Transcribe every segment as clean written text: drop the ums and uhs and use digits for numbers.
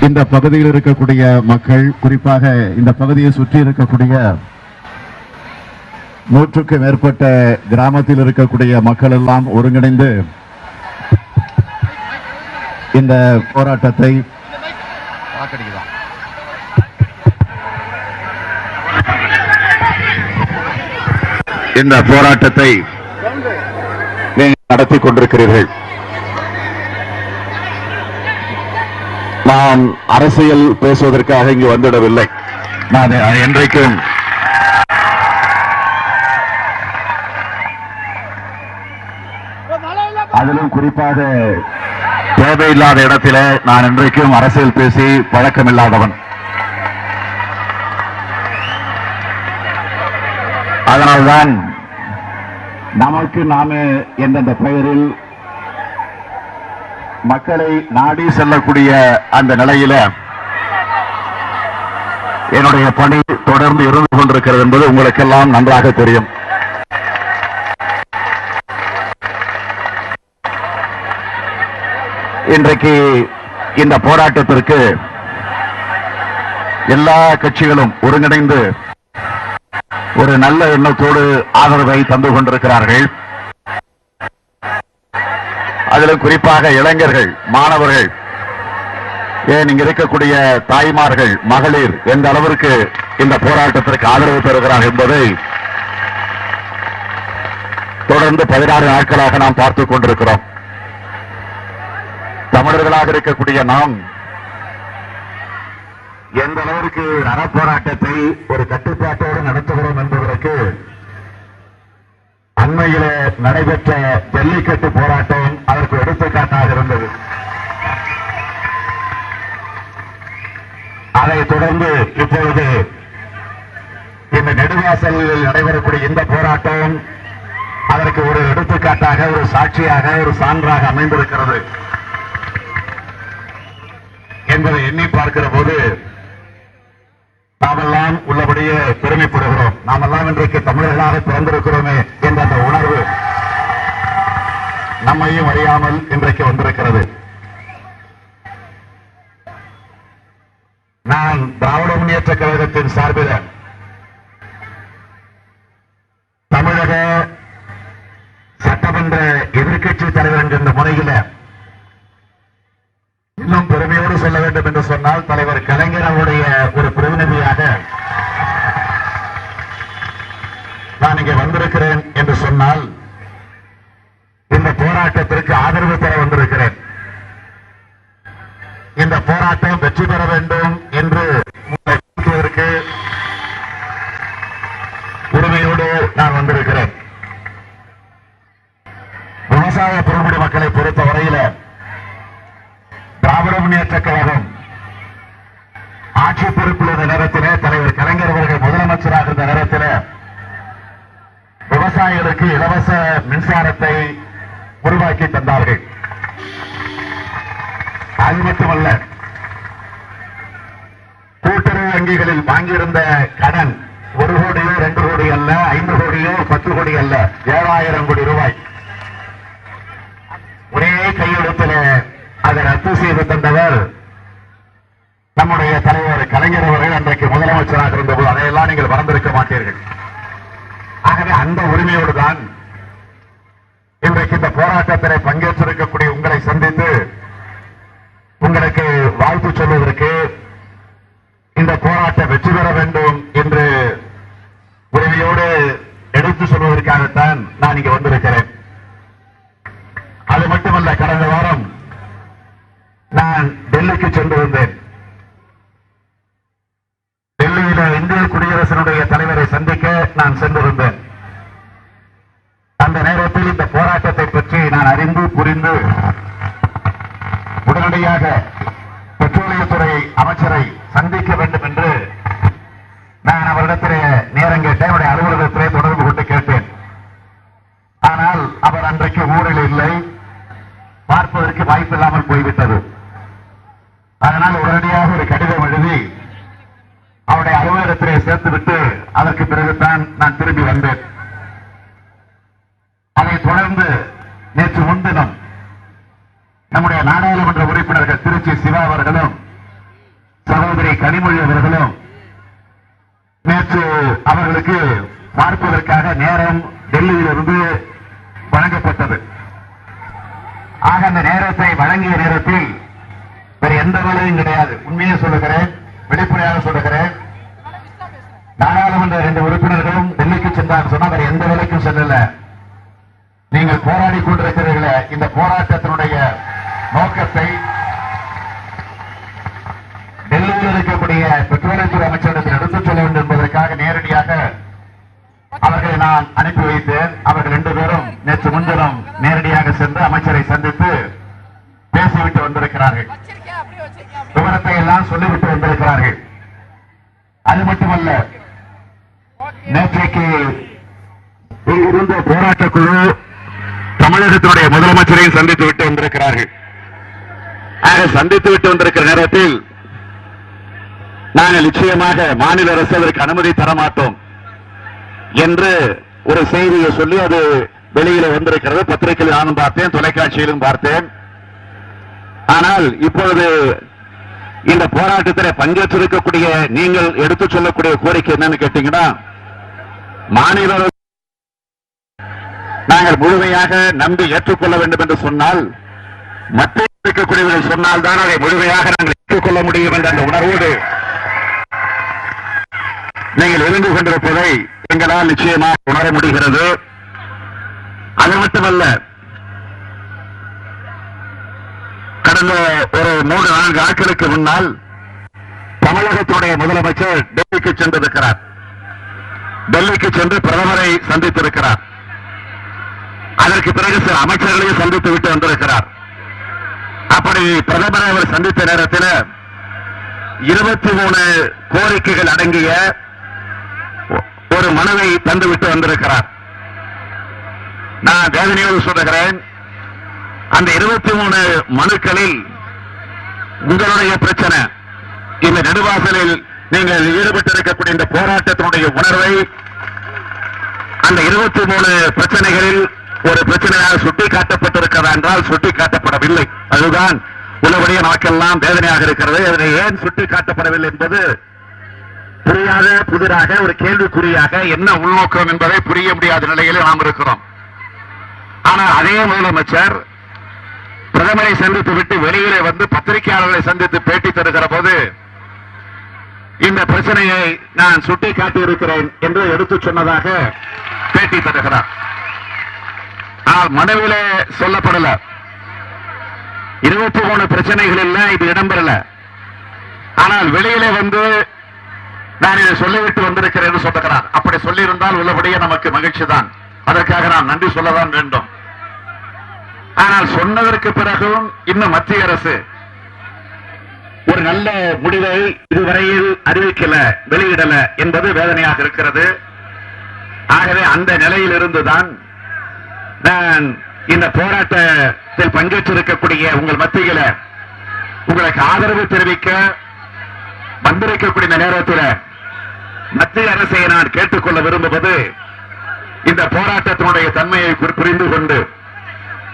இந்த பகுதியில் இருக்கக்கூடிய மக்கள், குறிப்பாக இந்த பகுதியை சுற்றி இருக்கக்கூடிய 100க்கும் மேற்பட்ட கிராமத்தில் இருக்கக்கூடிய மக்கள் எல்லாம் ஒருங்கிணைந்து இந்த போராட்டத்தை நடத்தி கொண்டிருக்கிறீர்கள். நான் அரசியல் பேசுவதற்காக இங்கு வந்துவிடவில்லை. நான் என்றைக்கும் அதிலும் குறிப்பாக தேவையில்லாத இடத்தில நான் என்றைக்கும் அரசியல் பேசி பழக்கமில்லாதவன். அதனால்தான் நமக்கு நாமே என்ற பெயரில் மக்களை நாடி செல்லக்கூடிய அந்த நிலையில என்னுடைய பணி தொடர்ந்து இருந்து கொண்டிருக்கிறது என்பது உங்களுக்கெல்லாம் நன்றாக தெரியும். இன்றைக்கு இந்த போராட்டத்திற்கு எல்லா கட்சிகளும் ஒருங்கிணைந்து ஒரு நல்ல எண்ணத்தோடு ஆதரவை தந்து கொண்டிருக்கிறார்கள். அதிலும் குறிப்பாக இளைஞர்கள், மாணவர்கள், ஏன் இங்க இருக்கக்கூடிய தாய்மார்கள், மகளிர் எந்த அளவிற்கு இந்த போராட்டத்திற்கு ஆதரவு தருகிறார்கள் என்பதை தொடர்ந்து 16 நாட்களாக நாம் பார்த்துக் கொண்டிருக்கிறோம். தமிழர்களாக இருக்கக்கூடிய நாம் எந்த அளவிற்கு அறப்போராட்டத்தை ஒரு கட்டுப்பாட்டோடு நடத்துகிறோம் என்பதற்கு அண்மையிலே நடைபெற்ற ஜல்லிக்கட்டு போராட்டம் அதற்கு எடுத்துக்காட்டாக இருந்தது. அதைத் தொடர்ந்து இப்பொழுது இந்த நெடுவாசலில் நடைபெறக்கூடிய இந்த போராட்டம் அதற்கு ஒரு எடுத்துக்காட்டாக, ஒரு சாட்சியாக, ஒரு சான்றாக அமைந்திருக்கிறது என்பதை எண்ணி பார்க்கிற போது நாமெல்லாம் உள்ளபடியே பெருமைப்படுகிறோம். நாமெல்லாம் இன்றைக்கு தமிழர்களாக பிறந்திருக்கிறோமே என்ற அந்த உணர்வு நம்மையும் அறியாமல் இன்றைக்கு வந்திருக்கிறது. நான் திராவிட முன்னேற்ற கழகத்தின் சார்பில் தமிழக சட்டமன்ற எதிர்க்கட்சி தலைவர் என்கின்ற முறையில் இன்னும் பெருமையோடு சொல்ல வேண்டும் என்று சொன்னால், தலைவர் கலைஞர் அவருடைய ஒரு பிரதிநிதியாக நான் இங்கே வந்திருக்கிறேன் என்று சொன்னால், இந்த போராட்டத்திற்கு ஆதரவு தர வந்திருக்கிறேன். இந்த போராட்டம் வெற்றி பெற வேண்டும் என்று கூறுவதற்கு உரிமையோடு நான் வந்திருக்கிறேன். விவசாய பெருங்குடி மக்களை பொறுத்த வரையில் திராவிட முன்னேற்ற கழகம் ஆட்சி பொறுப்பில் இருந்த நேரத்திலே, தலைவர் கலைஞர் அவர்கள் முதலமைச்சராக இருந்த நேரத்தில் விவசாயிகளுக்கு இலவச மின்சாரத்தை உருவாக்கி தந்தார்கள். அது மட்டுமல்ல, கூட்டுறவு வங்கிகளில் வாங்கியிருந்த கடன் 1 கோடியோ 2 கோடி அல்ல, 5 கோடியோ 10 கோடி அல்ல, 7000 கோடி ரூபாய் ஒரே கையெழுத்தில் அதை ரத்து செய்து தந்தவர் நம்முடைய தலைவர் கலைஞர் அவர்கள் அன்றைக்கு முதலமைச்சராக இருந்தபோது. அதையெல்லாம் நீங்கள் மறந்திருக்க மாட்டீர்கள். ஆகவே அந்த உரிமையோடு தான் இன்றைக்கு இந்த போராட்டத்திலே பங்கேற்றிருக்கக்கூடிய உங்களை சந்தித்து உங்களுக்கு வாழ்த்து சொல்வதற்கு, இந்த போராட்டம் வெற்றி பெற வேண்டும் என்று உரிமையோடு எடுத்து சொல்வதற்காகத்தான் நான் இங்கே வந்திருக்கிறேன். அது மட்டுமல்ல, கடந்த வாரம் நான் டெல்லிக்கு சென்று வந்தேன். டெல்லியில இந்திய குடியரசினுடைய தலைவரை சந்திக்க நான் சென்றிருந்தேன். அந்த நேரத்தில் இந்த போராட்டத்தை பற்றி நான் அறிந்து புரிந்து உடனடியாக பெட்ரோலியத்துறை அமைச்சரை சந்திக்க வேண்டும் என்று நான் அவரிடத்திலே நேரம் கேட்டேன். அவருடைய அலுவலகத்திலே தொடர்பு கொண்டு கேட்டேன். ஆனால் அவர் அன்றைக்கு ஊரில் இல்லை, பார்ப்பதற்கு வாய்ப்பில்லாமல் போய்விட்டது. அதனால் உடனடியாக ஒரு கடிதம் எழுதி அவருடைய அலுவலகத்திலே சேர்த்துவிட்டு அதற்கு பிறகுதான் நான் திரும்பி வந்தேன். அதைத் தொடர்ந்து நேற்று முன்தினம் நம்முடைய நாடாளுமன்ற உறுப்பினர்கள் திருச்சி சிவா அவர்களும் கனிமொழி அவர்களும் நேற்று அவர்களுக்கு பார்ப்பதற்காக நேரம் டெல்லியிலிருந்து வழங்கப்பட்டது. ஆக அந்த நேரத்தை வழங்கிய நேரத்தில் வேறு எந்த வேலையும் கிடையாது. உண்மையை சொல்லுகிறேன், வெளிப்படையாக சொல்லுகிறேன். நாடாளுமன்ற 2 உறுப்பினர்களும் டெல்லிக்கு சென்றார் சொன்னா வேற எந்த வேலைக்கும் செல்லல. நீங்கள் போராடி கொண்டிருக்கிறீர்களே, இந்த போராட்டத்தினுடைய நோக்கத்தை டெல்லியில் இருக்கக்கூடிய பெட்ரோலியத்துறை அமைச்சரிடத்தில் எடுத்துச் செல்ல வேண்டும் என்பதற்காக நேரடியாக அவர்களை நான் அனுப்பி வைத்தேன். அவர்கள் 2 பேரும் நேற்று முன்தினம் நேரடியாக சென்று அமைச்சரை சந்தித்து பேசிவிட்டு வந்திருக்கிறார்கள். விவரத்தை எல்லாம் சொல்லிவிட்டு வந்திருக்கிறார்கள். அது மட்டுமல்ல, நேற்றைக்கு இருந்த போராட்ட குழு தமிழகத்தினுடைய முதலமைச்சரையும் சந்தித்து விட்டு வந்திருக்கிறார்கள். சந்தித்து விட்டு வந்திருக்கிற நேரத்தில் நாங்கள் நிச்சயமாக மாநில அரசு அதற்கு அனுமதி தரமாட்டோம் என்று ஒரு செய்தியை சொல்லி அது வெளியில வந்திருக்கிறது. பத்திரிகையில் நானும் பார்த்தேன், தொலைக்காட்சியிலும் பார்த்தேன். ஆனால் இப்பொழுது இந்த போராட்டத்தில் பங்கேற்றிருக்கக்கூடிய நீங்கள் எடுத்துச் சொல்லக்கூடிய கோரிக்கை என்னன்னு கேட்டீங்கன்னா, மாநில அரசு நாங்கள் முழுமையாக நம்பி ஏற்றுக்கொள்ள வேண்டும் என்று சொன்னால், மற்ற இருக்கக்கூடியவர்கள் சொன்னால் தான் அதை முழுமையாக நாங்கள் ஏற்றுக்கொள்ள முடியும் என்ற அந்த உணர்வோடு நீங்கள் இருந்து கொண்டிருப்பதை எங்களால் நிச்சயமாக உணர முடிகிறது. அது மட்டுமல்ல, கடந்த ஒரு 3-4 நாட்களுக்கு முன்னால் தமிழகத்துடைய முதலமைச்சர் டெல்லிக்கு சென்றிருக்கிறார். டெல்லிக்கு சென்று பிரதமரை சந்தித்திருக்கிறார். அதற்கு பிறகு சில அமைச்சர்களையும் சந்தித்து விட்டு வந்திருக்கிறார். அப்படி பிரதமரை அவர் சந்தித்த நேரத்தில் 23 கோரிக்கைகள் அடங்கிய ஒரு மனுவை தந்துவிட்டு வந்திருக்கிறார். நான் வேதனையோடு சொல்லுகிறேன், அந்த 23 மனுக்களில் உங்களுடைய பிரச்சனை, இந்த நெடுவாசலில் நீங்கள் ஈடுபட்டிருக்கக்கூடிய இந்த போராட்டத்தினுடைய உணர்வை அந்த 23 பிரச்சனைகளில் ஒரு பிரச்சனையாக சுட்டிக்காட்டப்பட்டிருக்கிறதா என்றால் சுட்டிக்காட்டப்படவில்லை. அதுதான் உள்ளபடியே நமக்கெல்லாம் வேதனையாக இருக்கிறது. அதனை ஏன் சுட்டிக்காட்டப்படவில்லை என்பது புரியாத புதிராக ஒரு கேள்விக்குறியாக என்ன உள்நோக்கம் என்பதை புரிய முடியாத நிலையில் நாம் இருக்கிறோம். ஆனால் அதே முதலமைச்சர் பிரதமரை சந்தித்து விட்டு வெளியிலே வந்து பத்திரிகையாளர்களை சந்தித்து பேட்டி தருகிற போது இந்த பிரச்சனையை நான் சுட்டிக்காட்டி இருக்கிறேன் என்று எடுத்துச் சொன்னதாக பேட்டி தருகிறார். ஆனால் மனுவிலே சொல்லப்படல. 23 பிரச்சனைகள் இல்ல, இது இடம்பெறல. ஆனால் வெளியிலே வந்து நான் இதை சொல்லிவிட்டு வந்திருக்கிறேன் என்று சொல்லுகிறார். அப்படி சொல்லியிருந்தால் உள்ளபடியே நமக்கு மகிழ்ச்சி தான். அதற்காக நான் நன்றி சொல்லதான் வேண்டும். ஆனால் சொன்னதற்கு பிறகும் இன்னும் மத்திய அரசு ஒரு நல்ல முடிவை இதுவரையில் அறிவிக்கல, வெளியிடல என்பது வேதனையாக இருக்கிறது. ஆகவே அந்த நிலையில் இருந்துதான் நான் இந்த போராட்டத்தில் பங்கேற்றிருக்கக்கூடிய உங்கள் மத்தியில உங்களுக்கு ஆதரவு தெரிவிக்க வந்திருக்கக்கூடிய நேரத்தில் மத்திய அரசை நான் கேட்டுக்கொள்ள விரும்புவது, இந்த போராட்டத்தினுடைய தன்மையை புரிந்து கொண்டு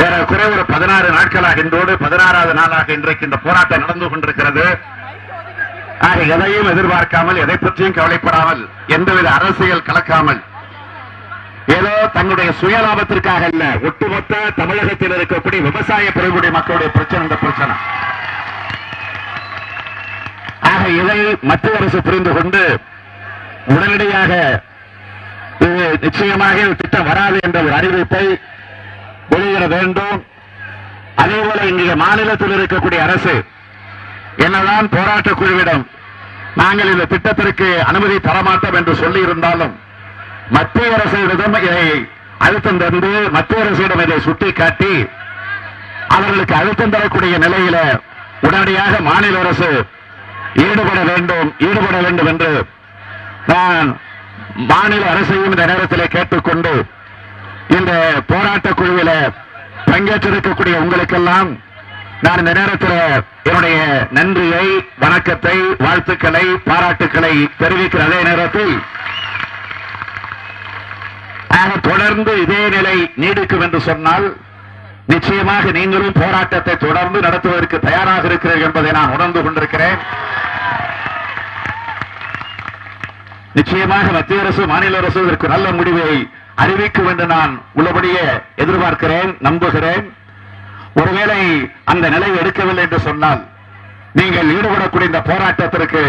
ஏறக்குறை ஒரு 16 நாட்களாக இன்றோடு 16வது நாளாக இன்றைக்கு இந்த போராட்டம் நடந்து கொண்டிருக்கிறது. எதையும் எதிர்பார்க்காமல், எதை பற்றியும் கவலைப்படாமல், எந்தவித அரசியல் கலக்காமல், ஏதோ தன்னுடைய சுயலாபத்திற்காக அல்ல, ஒட்டுமொத்த தமிழகத்தில் இருக்கக்கூடிய விவசாய பெருங்குடி மக்களுடைய பிரச்சனை இந்த பிரச்சனை. ஆக இதை மத்திய அரசு புரிந்து கொண்டு உடனடியாக இது நிச்சயமாக திட்டம் வராது என்ற ஒரு அறிவிப்பை வெளியிட வேண்டும். அதேபோல இங்கே மாநிலத்தில் இருக்கக்கூடிய அரசு என்னதான் போராட்ட குழுவிடம் நாங்கள் இந்த திட்டத்திற்கு அனுமதி தரமாட்டோம் என்று சொல்லி இருந்தாலும் மத்திய அரசிடம் இதை அழுத்தம் தந்து மத்திய அரசிடம் இதை சுட்டிக்காட்டி அவர்களுக்கு அழுத்தம் தரக்கூடிய நிலையில உடனடியாக மாநில அரசு ஈடுபட வேண்டும் என்று நான் மாநில அரசையும் இந்த நேரத்தில் கேட்டுக்கொண்டு இந்த போராட்ட குழுவில் பங்கேற்றிருக்கக்கூடிய உங்களுக்கெல்லாம் நான் இந்த நேரத்தில் என்னுடைய நன்றியை, வணக்கத்தை, வாழ்த்துக்களை, பாராட்டுக்களை தெரிவிக்கிற அதே நேரத்தில் தொடர்ந்து இதே நிலை நீடிக்கும் என்று சொன்னால் நிச்சயமாக நீங்களும் போராட்டத்தை தொடர்ந்து நடத்துவதற்கு தயாராக இருக்கிறீர்கள் என்பதை நான் உணர்ந்து கொண்டிருக்கிறேன். நிச்சயமாக மத்திய அரசு மாநில அரசு இதற்கு நல்ல முடிவை அறிவிக்கும் என்று நான் உள்ளபடியே எதிர்பார்க்கிறேன், நம்புகிறேன். ஒருவேளை அந்த நிலை எடுக்கவில்லை என்று சொன்னால் நீங்கள் ஈடுபடக்கூடிய இந்த போராட்டத்திற்கு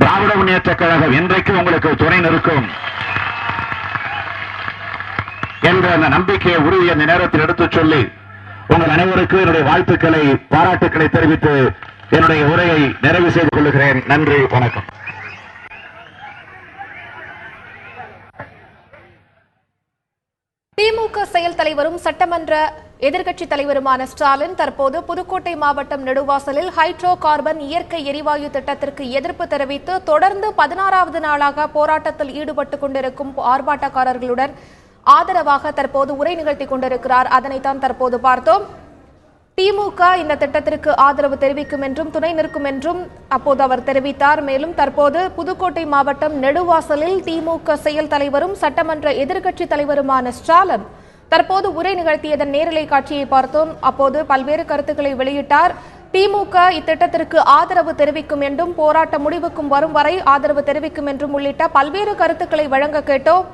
திராவிட முன்னேற்ற கழகம் என்றைக்கும் உங்களுக்கு துணை நிற்கும் என்ற அந்த நம்பிக்கையை உறுதி அந்த நேரத்தில் எடுத்துச் சொல்லி உங்கள் அனைவருக்கும் என்னுடைய வாழ்த்துக்களை, பாராட்டுக்களை தெரிவித்து என்னுடைய உரையை நிறைவு செய்து கொள்கிறேன். நன்றி, வணக்கம். திமுக செயல் தலைவரும் சட்டமன்ற எதிர்க்கட்சி தலைவருமான ஸ்டாலின் தற்போது புதுக்கோட்டை மாவட்டம் நெடுவாசலில் ஹைட்ரோ கார்பன் இயற்கை எரிவாயு திட்டத்திற்கு எதிர்ப்பு தெரிவித்து தொடர்ந்து 16வது நாளாக போராட்டத்தில் ஈடுபட்டுக் கொண்டிருக்கும் ஆர்ப்பாட்டக்காரர்களுடன் ஆதரவாக தற்போது உரை நிகழ்த்தி கொண்டிருக்கிறார். அதனைத்தான் தற்போது பார்த்தோம். திமுக இந்த திட்டத்திற்கு ஆதரவு தெரிவிக்கும் என்றும் துணை நிற்கும் என்றும் அப்போது அவர் தெரிவித்தார். மேலும் தற்போது புதுக்கோட்டை மாவட்டம் நெடுவாசலில் திமுக செயல் தலைவரும் சட்டமன்ற எதிர்க்கட்சி தலைவருமான ஸ்டாலின் தற்போது உரை நிகழ்த்தியதன் நேரலை காட்சியை பார்த்தோம். அப்போது பல்வேறு கருத்துக்களை வெளியிட்டார். திமுக இத்திட்டத்திற்கு ஆதரவு தெரிவிக்கும் என்றும் போராட்ட முடிவுக்கும் வரும் வரை ஆதரவு தெரிவிக்கும் என்றும் உள்ளிட்ட பல்வேறு கருத்துக்களை வழங்க கேட்டோம்.